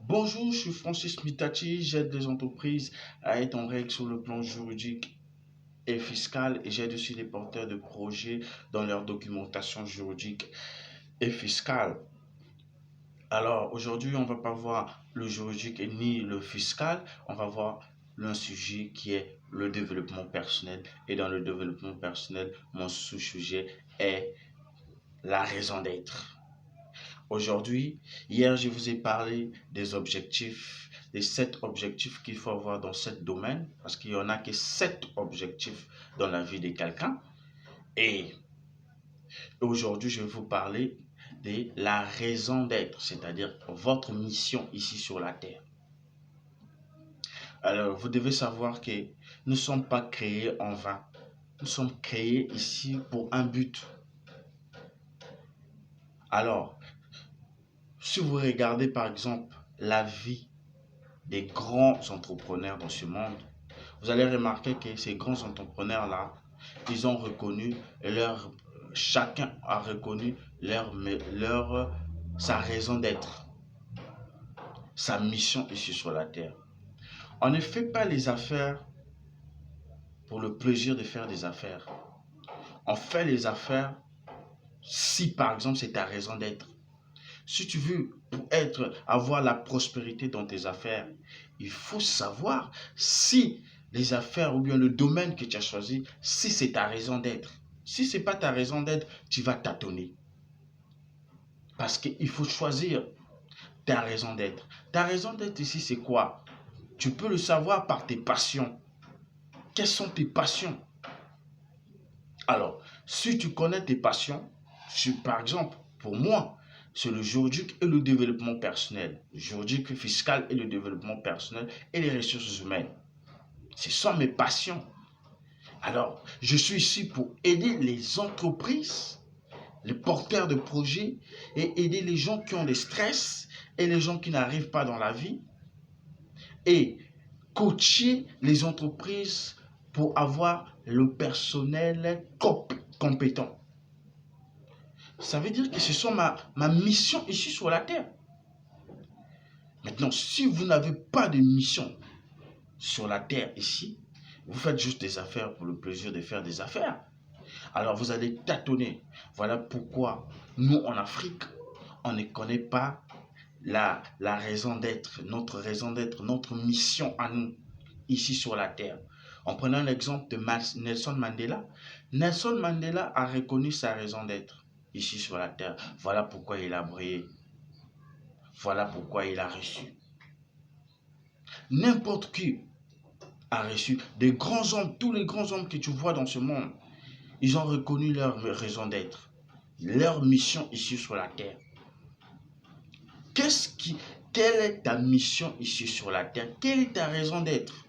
Bonjour, je suis Francis Mitachi, j'aide les entreprises à être en règle sur le plan juridique et fiscal et j'aide aussi les porteurs de projets dans leur documentation juridique et fiscale. Alors aujourd'hui, on ne va pas voir le juridique ni le fiscal, on va voir un sujet qui est le développement personnel. Et dans le développement personnel, mon sous-sujet est la raison d'être. Aujourd'hui, hier, je vous ai parlé des objectifs, des 7 objectifs qu'il faut avoir dans ce domaine, parce qu'il n'y en a que 7 objectifs dans la vie de quelqu'un. Et aujourd'hui, je vais vous parler de la raison d'être, c'est-à-dire votre mission ici sur la Terre. Alors, vous devez savoir que nous ne sommes pas créés en vain. Nous sommes créés ici pour un but. Alors, si vous regardez par exemple la vie des grands entrepreneurs dans ce monde, vous allez remarquer que ces grands entrepreneurs-là, ils ont reconnu chacun a reconnu sa raison d'être, sa mission ici sur la terre. On ne fait pas les affaires pour le plaisir de faire des affaires. On fait les affaires si par exemple c'est ta raison d'être. Si tu veux avoir la prospérité dans tes affaires, il faut savoir si les affaires ou bien le domaine que tu as choisi, si c'est ta raison d'être. Si ce n'est pas ta raison d'être, tu vas tâtonner. Parce qu'il faut choisir ta raison d'être. Ta raison d'être ici, c'est quoi? Tu peux le savoir par tes passions. Quelles sont tes passions? Alors, si tu connais tes passions, par exemple, pour moi, c'est le juridique et le développement personnel. Le juridique fiscal et le développement personnel et les ressources humaines. Ce sont mes passions. Alors, je suis ici pour aider les entreprises, les porteurs de projets et aider les gens qui ont des stress et les gens qui n'arrivent pas dans la vie et coacher les entreprises pour avoir le personnel compétent. Ça veut dire que ce sont ma mission ici sur la terre. Maintenant, si vous n'avez pas de mission sur la terre ici, vous faites juste des affaires pour le plaisir de faire des affaires. Alors vous allez tâtonner. Voilà pourquoi nous en Afrique, on ne connaît pas la raison d'être, notre mission à nous ici sur la terre. En prenant l'exemple de Nelson Mandela, Nelson Mandela a reconnu sa raison d'être ici sur la terre. Voilà pourquoi il a brillé. Voilà pourquoi il a reçu. N'importe qui a reçu. Des grands hommes, tous les grands hommes que tu vois dans ce monde, ils ont reconnu leur raison d'être, leur mission ici sur la terre. Quelle est ta mission ici sur la terre? Quelle est ta raison d'être?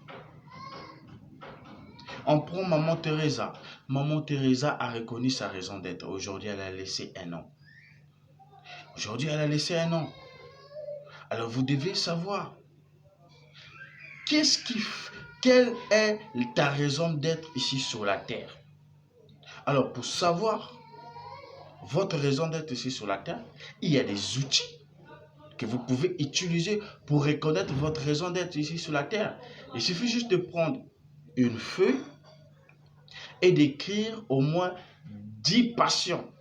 On prend Maman Teresa. Maman Teresa a reconnu sa raison d'être. Aujourd'hui, elle a laissé un nom. Aujourd'hui, elle a laissé un nom. Alors, vous devez savoir quelle est ta raison d'être ici sur la terre. Alors, pour savoir votre raison d'être ici sur la terre, il y a des outils que vous pouvez utiliser pour reconnaître votre raison d'être ici sur la terre. Il suffit juste de prendre une feuille et d'écrire au moins 10 passions.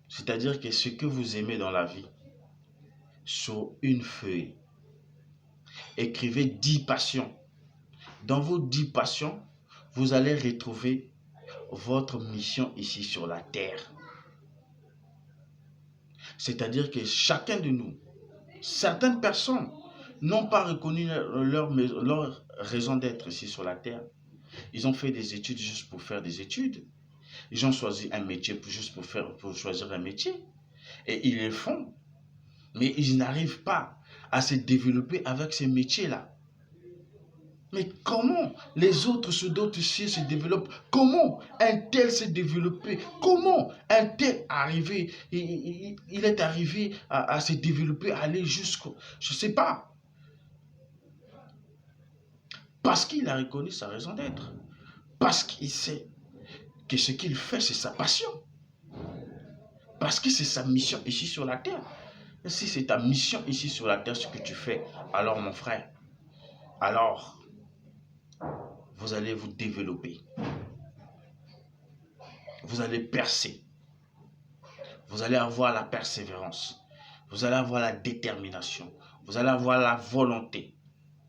C'est-à-dire que ce que vous aimez dans la vie, sur une feuille. Écrivez 10 passions. Dans vos 10 passions, vous allez retrouver votre mission ici sur la terre. C'est-à-dire que chacun de nous, certaines personnes n'ont pas reconnu leur raison d'être ici sur la terre. Ils ont fait des études juste pour faire des études. Ils ont choisi un métier juste pour choisir un métier. Et ils le font. Mais ils n'arrivent pas à se développer avec ces métiers-là. Mais comment les autres dossiers se développent? Comment un tel s'est développé? Comment un tel arrivé, il est arrivé à se développer, à aller jusqu'au... Je ne sais pas. Parce qu'il a reconnu sa raison d'être. Parce qu'il sait que ce qu'il fait, c'est sa passion. Parce que c'est sa mission ici sur la terre. Et si c'est ta mission ici sur la terre, ce que tu fais, alors mon frère, alors vous allez vous développer. Vous allez percer. Vous allez avoir la persévérance. Vous allez avoir la détermination. Vous allez avoir la volonté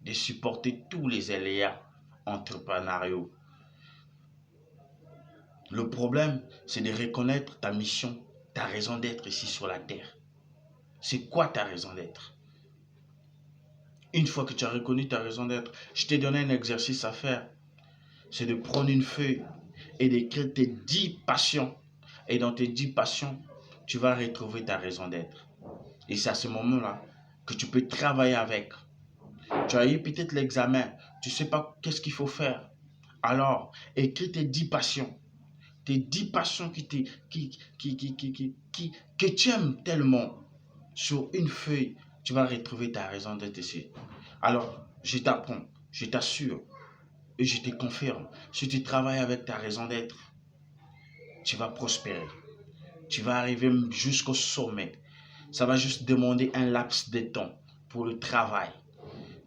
de supporter tous les aléas entrepreneuriaux. Le problème, c'est de reconnaître ta mission, ta raison d'être ici sur la terre. C'est quoi ta raison d'être? Une fois que tu as reconnu ta raison d'être, je t'ai donné un exercice à faire. C'est de prendre une feuille et d'écrire tes 10 passions. Et dans tes 10 passions, tu vas retrouver ta raison d'être. Et c'est à ce moment-là que tu peux travailler avec. Tu as eu peut-être l'examen, tu ne sais pas qu'est-ce qu'il faut faire. Alors, écris tes 10 passions. Tes 10 passions que tu aimes tellement. Sur une feuille, tu vas retrouver ta raison d'être ici. Alors, je t'apprends, je t'assure et je te confirme, si tu travailles avec ta raison d'être, tu vas prospérer. Tu vas arriver jusqu'au sommet. Ça va juste demander un laps de temps pour le travail.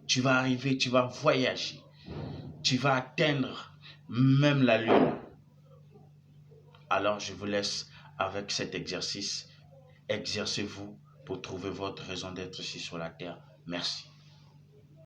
Tu vas arriver, tu vas voyager. Tu vas atteindre même la lune. Alors, je vous laisse avec cet exercice. Exercez-vous pour trouver votre raison d'être ici sur la terre. Merci.